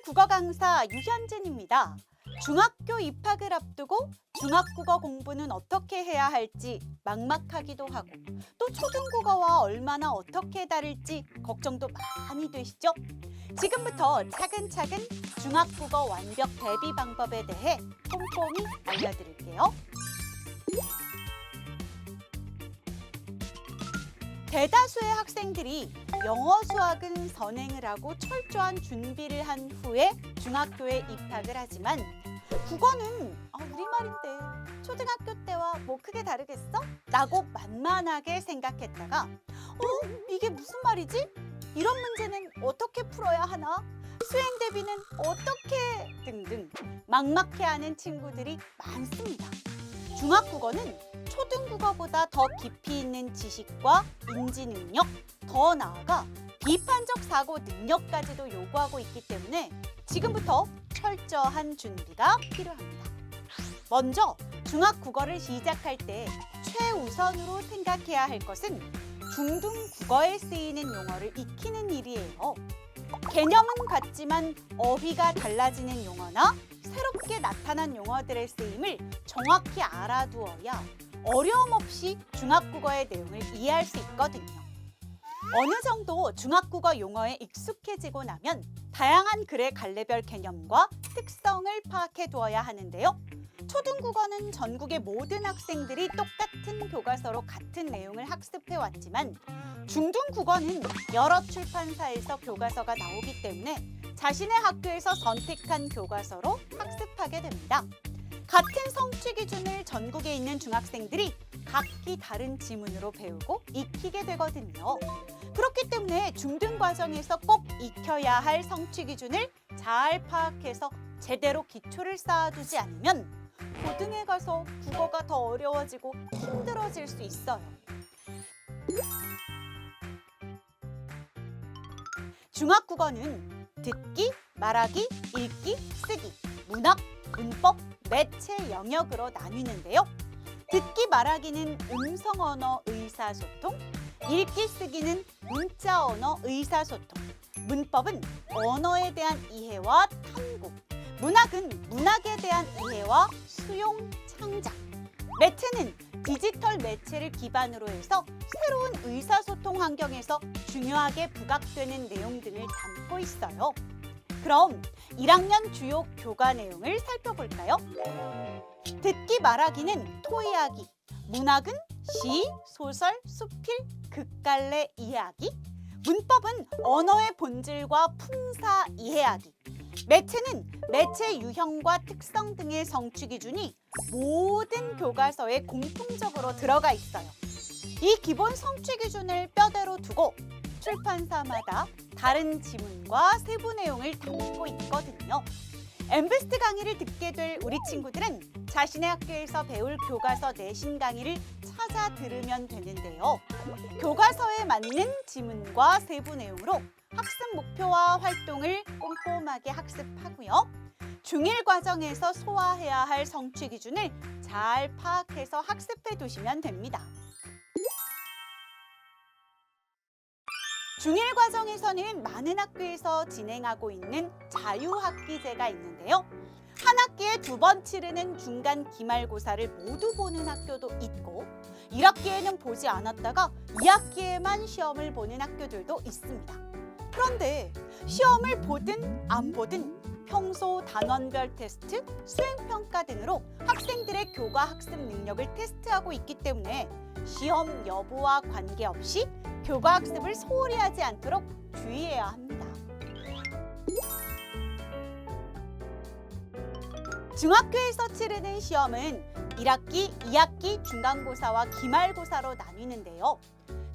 국어 강사 유현진입니다. 중학교 입학을 앞두고 중학국어 공부는 어떻게 해야 할지 막막하기도 하고 또 초등국어와 얼마나 어떻게 다를지 걱정도 많이 되시죠? 지금부터 차근차근 중학국어 완벽 대비 방법에 대해 꼼꼼히 알려드릴게요. 대다수의 학생들이 영어 수학은 선행을 하고 철저한 준비를 한 후에 중학교에 입학을 하지만 국어는 우리말인데 초등학교 때와 뭐 크게 다르겠어? 라고 만만하게 생각했다가 이게 무슨 말이지? 이런 문제는 어떻게 풀어야 하나? 수행 대비는 어떻게? 등등 막막해하는 친구들이 많습니다. 중학국어는 초등국어보다 더 깊이 있는 지식과 인지 능력, 더 나아가 비판적 사고 능력까지도 요구하고 있기 때문에 지금부터 철저한 준비가 필요합니다. 먼저 중학국어를 시작할 때 최우선으로 생각해야 할 것은 중등국어에 쓰이는 용어를 익히는 일이에요. 개념은 같지만 어휘가 달라지는 용어나 새롭게 나타난 용어들의 쓰임을 정확히 알아두어야 어려움 없이 중학국어의 내용을 이해할 수 있거든요. 어느 정도 중학국어 용어에 익숙해지고 나면 다양한 글의 갈래별 개념과 특성을 파악해 두어야 하는데요. 초등국어는 전국의 모든 학생들이 똑같은 교과서로 같은 내용을 학습해 왔지만 중등국어는 여러 출판사에서 교과서가 나오기 때문에 자신의 학교에서 선택한 교과서로 학습하게 됩니다. 같은 성취 기준을 전국에 있는 중학생들이 각기 다른 지문으로 배우고 익히게 되거든요. 그렇기 때문에 중등 과정에서 꼭 익혀야 할 성취 기준을 잘 파악해서 제대로 기초를 쌓아두지 않으면 고등에 가서 국어가 더 어려워지고 힘들어질 수 있어요. 중학국어는 듣기, 말하기, 읽기, 쓰기, 문학, 문법, 매체 영역으로 나뉘는데요. 듣기, 말하기는 음성 언어 의사소통, 읽기, 쓰기는 문자 언어 의사소통, 문법은 언어에 대한 이해와 탐구, 문학은 문학에 대한 이해와 수용, 창작, 매체는 디지털 매체를 기반으로 해서 새로운 의사소통 환경에서 중요하게 부각되는 내용 등을 담고 있어요. 그럼 1학년 주요 교과 내용을 살펴볼까요? 듣기 말하기는 토의하기, 문학은 시, 소설, 수필, 극갈래 이해하기, 문법은 언어의 본질과 품사 이해하기, 매체는 매체 유형과 특성 등의 성취 기준이 모든 교과서에 공통적으로 들어가 있어요. 이 기본 성취 기준을 뼈대로 두고 출판사마다 다른 지문과 세부 내용을 담고 있거든요. 엠베스트 강의를 듣게 될 우리 친구들은 자신의 학교에서 배울 교과서 내신 강의를 찾아 들으면 되는데요. 교과서에 맞는 지문과 세부 내용으로 학습 목표와 활동을 꼼꼼하게 학습하고요. 중1 과정에서 소화해야 할 성취 기준을 잘 파악해서 학습해 두시면 됩니다. 중1 과정에서는 많은 학교에서 진행하고 있는 자유학기제가 있는데요. 한 학기에 2번 치르는 중간 기말고사를 모두 보는 학교도 있고 1학기에는 보지 않았다가 2학기에만 시험을 보는 학교들도 있습니다. 그런데 시험을 보든 안 보든 평소 단원별 테스트, 수행평가 등으로 학생들의 교과 학습 능력을 테스트하고 있기 때문에 시험 여부와 관계없이 교과 학습을 소홀히 하지 않도록 주의해야 합니다. 중학교에서 치르는 시험은 1학기, 2학기 중간고사와 기말고사로 나뉘는데요.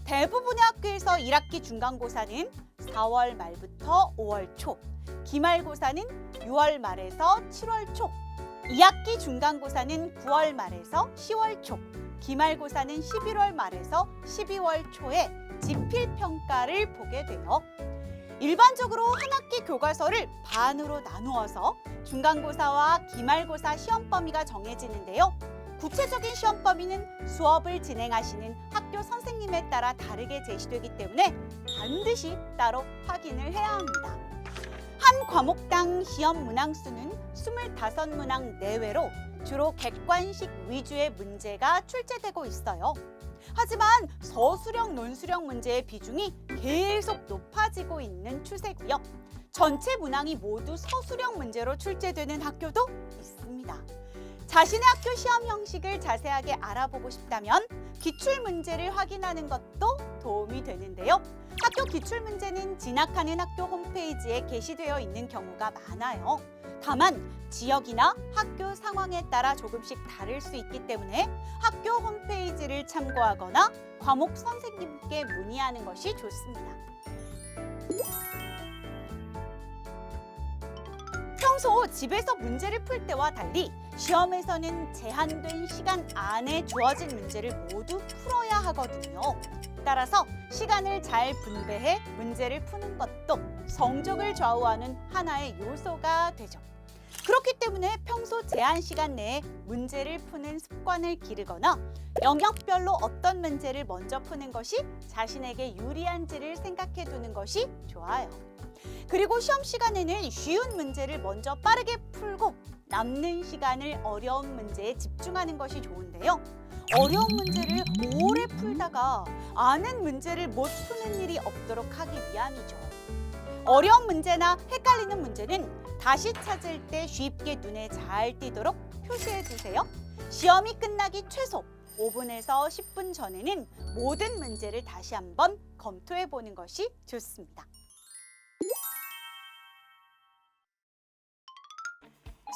대부분의 학교에서 1학기 중간고사는 4월 말부터 5월 초, 기말고사는 6월 말에서 7월 초, 2학기 중간고사는 9월 말에서 10월 초, 기말고사는 11월 말에서 12월 초에 지필평가를 보게 돼요. 일반적으로 한 학기 교과서를 반으로 나누어서 중간고사와 기말고사 시험 범위가 정해지는데요. 구체적인 시험 범위는 수업을 진행하시는 학교 선생님에 따라 다르게 제시되기 때문에 반드시 따로 확인을 해야 합니다. 한 과목당 시험 문항수는 25문항 내외로 주로 객관식 위주의 문제가 출제되고 있어요. 하지만 서술형, 논술형 문제의 비중이 계속 높아지고 있는 추세고요. 전체 문항이 모두 서술형 문제로 출제되는 학교도 있습니다. 자신의 학교 시험 형식을 자세하게 알아보고 싶다면 기출문제를 확인하는 것도 도움이 되는데요. 학교 기출문제는 진학하는 학교 홈페이지에 게시되어 있는 경우가 많아요. 다만 지역이나 학교 상황에 따라 조금씩 다를 수 있기 때문에 학교 홈페이지를 참고하거나 과목 선생님께 문의하는 것이 좋습니다. 평소 집에서 문제를 풀 때와 달리 시험에서는 제한된 시간 안에 주어진 문제를 모두 풀어야 하거든요. 따라서 시간을 잘 분배해 문제를 푸는 것도 성적을 좌우하는 하나의 요소가 되죠. 그렇기 때문에 평소 제한 시간 내에 문제를 푸는 습관을 기르거나 영역별로 어떤 문제를 먼저 푸는 것이 자신에게 유리한지를 생각해 두는 것이 좋아요. 그리고 시험 시간에는 쉬운 문제를 먼저 빠르게 풀고 남는 시간을 어려운 문제에 집중하는 것이 좋은데요. 어려운 문제를 오래 풀다가 아는 문제를 못 푸는 일이 없도록 하기 위함이죠. 어려운 문제나 헷갈리는 문제는 다시 찾을 때 쉽게 눈에 잘 띄도록 표시해 두세요. 시험이 끝나기 최소 5분에서 10분 전에는 모든 문제를 다시 한번 검토해 보는 것이 좋습니다.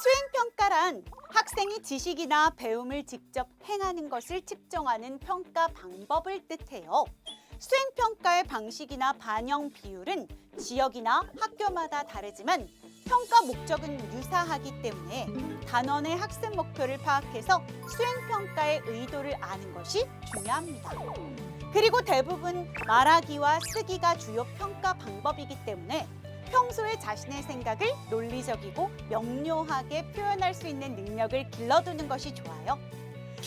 수행평가란 학생이 지식이나 배움을 직접 행하는 것을 측정하는 평가 방법을 뜻해요. 수행평가의 방식이나 반영 비율은 지역이나 학교마다 다르지만 평가 목적은 유사하기 때문에 단원의 학습 목표를 파악해서 수행평가의 의도를 아는 것이 중요합니다. 그리고 대부분 말하기와 쓰기가 주요 평가 방법이기 때문에 평소에 자신의 생각을 논리적이고 명료하게 표현할 수 있는 능력을 길러두는 것이 좋아요.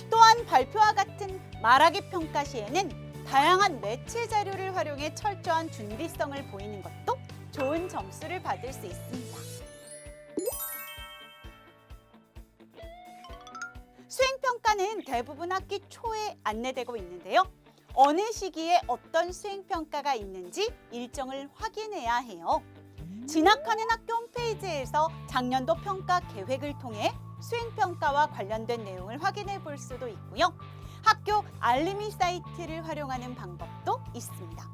또한 발표와 같은 말하기 평가 시에는 다양한 매체 자료를 활용해 철저한 준비성을 보이는 것도 좋은 점수를 받을 수 있습니다. 수행평가는 대부분 학기 초에 안내되고 있는데요. 어느 시기에 어떤 수행평가가 있는지 일정을 확인해야 해요. 진학하는 학교 홈페이지에서 작년도 평가 계획을 통해 수행평가와 관련된 내용을 확인해 볼 수도 있고요. 학교 알림이 사이트를 활용하는 방법도 있습니다.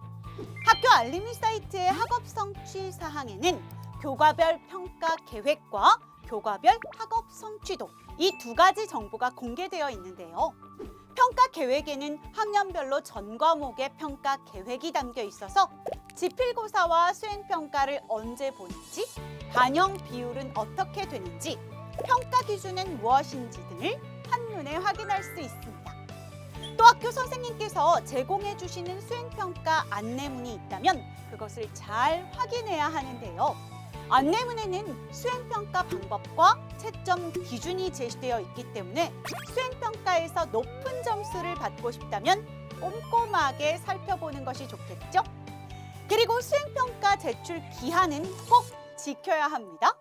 학교 알림이 사이트의 학업 성취 사항에는 교과별 평가 계획과 교과별 학업 성취도 이 두 가지 정보가 공개되어 있는데요. 평가 계획에는 학년별로 전 과목의 평가 계획이 담겨 있어서 지필고사와 수행평가를 언제 보는지, 반영 비율은 어떻게 되는지, 평가 기준은 무엇인지 등을 한눈에 확인할 수 있습니다. 또 학교 선생님께서 제공해 주시는 수행평가 안내문이 있다면 그것을 잘 확인해야 하는데요. 안내문에는 수행평가 방법과 채점 기준이 제시되어 있기 때문에 수행평가에서 높은 점수를 받고 싶다면 꼼꼼하게 살펴보는 것이 좋겠죠? 그리고 수행평가 제출 기한은 꼭 지켜야 합니다.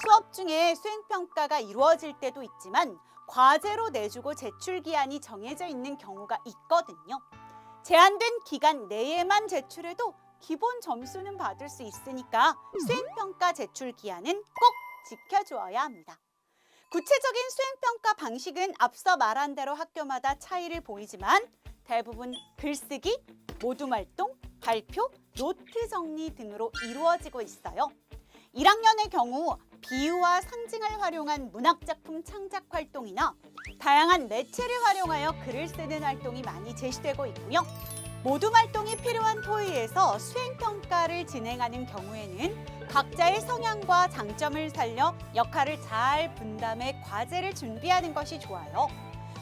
수업 중에 수행평가가 이루어질 때도 있지만 과제로 내주고 제출 기한이 정해져 있는 경우가 있거든요. 제한된 기간 내에만 제출해도 기본 점수는 받을 수 있으니까 수행평가 제출 기한은 꼭 지켜주어야 합니다. 구체적인 수행평가 방식은 앞서 말한 대로 학교마다 차이를 보이지만 대부분 글쓰기, 모둠활동, 발표, 노트 정리 등으로 이루어지고 있어요. 1학년의 경우 비유와 상징을 활용한 문학작품 창작 활동이나 다양한 매체를 활용하여 글을 쓰는 활동이 많이 제시되고 있고요. 모둠 활동이 필요한 토의에서 수행평가를 진행하는 경우에는 각자의 성향과 장점을 살려 역할을 잘 분담해 과제를 준비하는 것이 좋아요.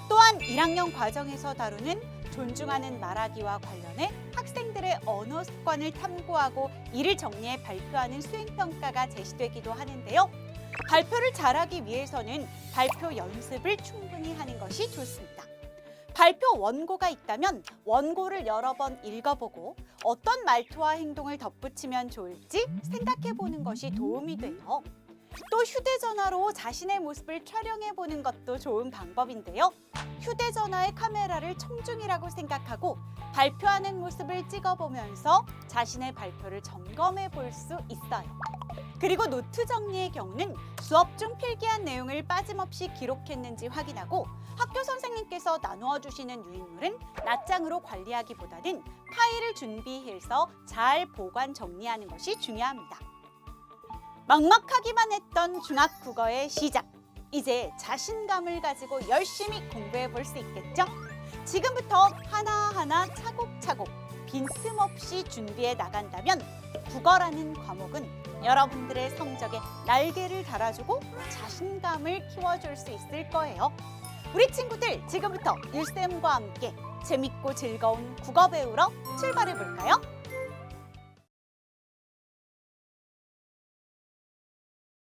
또한 1학년 과정에서 다루는 존중하는 말하기와 관련해 학생들의 언어 습관을 탐구하고 이를 정리해 발표하는 수행평가가 제시되기도 하는데요. 발표를 잘하기 위해서는 발표 연습을 충분히 하는 것이 좋습니다. 발표 원고가 있다면 원고를 여러 번 읽어보고 어떤 말투와 행동을 덧붙이면 좋을지 생각해 보는 것이 도움이 돼요. 또 휴대전화로 자신의 모습을 촬영해 보는 것도 좋은 방법인데요. 휴대전화의 카메라를 청중이라고 생각하고 발표하는 모습을 찍어보면서 자신의 발표를 점검해 볼 수 있어요. 그리고 노트 정리의 경우는 수업 중 필기한 내용을 빠짐없이 기록했는지 확인하고 학교 선생님께서 나누어 주시는 유인물은 낱장으로 관리하기보다는 파일을 준비해서 잘 보관 정리하는 것이 중요합니다. 막막하기만 했던 중학 국어의 시작. 이제 자신감을 가지고 열심히 공부해 볼 수 있겠죠? 지금부터 하나하나 차곡차곡 빈틈없이 준비해 나간다면 국어라는 과목은 여러분들의 성적에 날개를 달아주고 자신감을 키워줄 수 있을 거예요. 우리 친구들 지금부터 일쌤과 함께 재밌고 즐거운 국어 배우러 출발해 볼까요?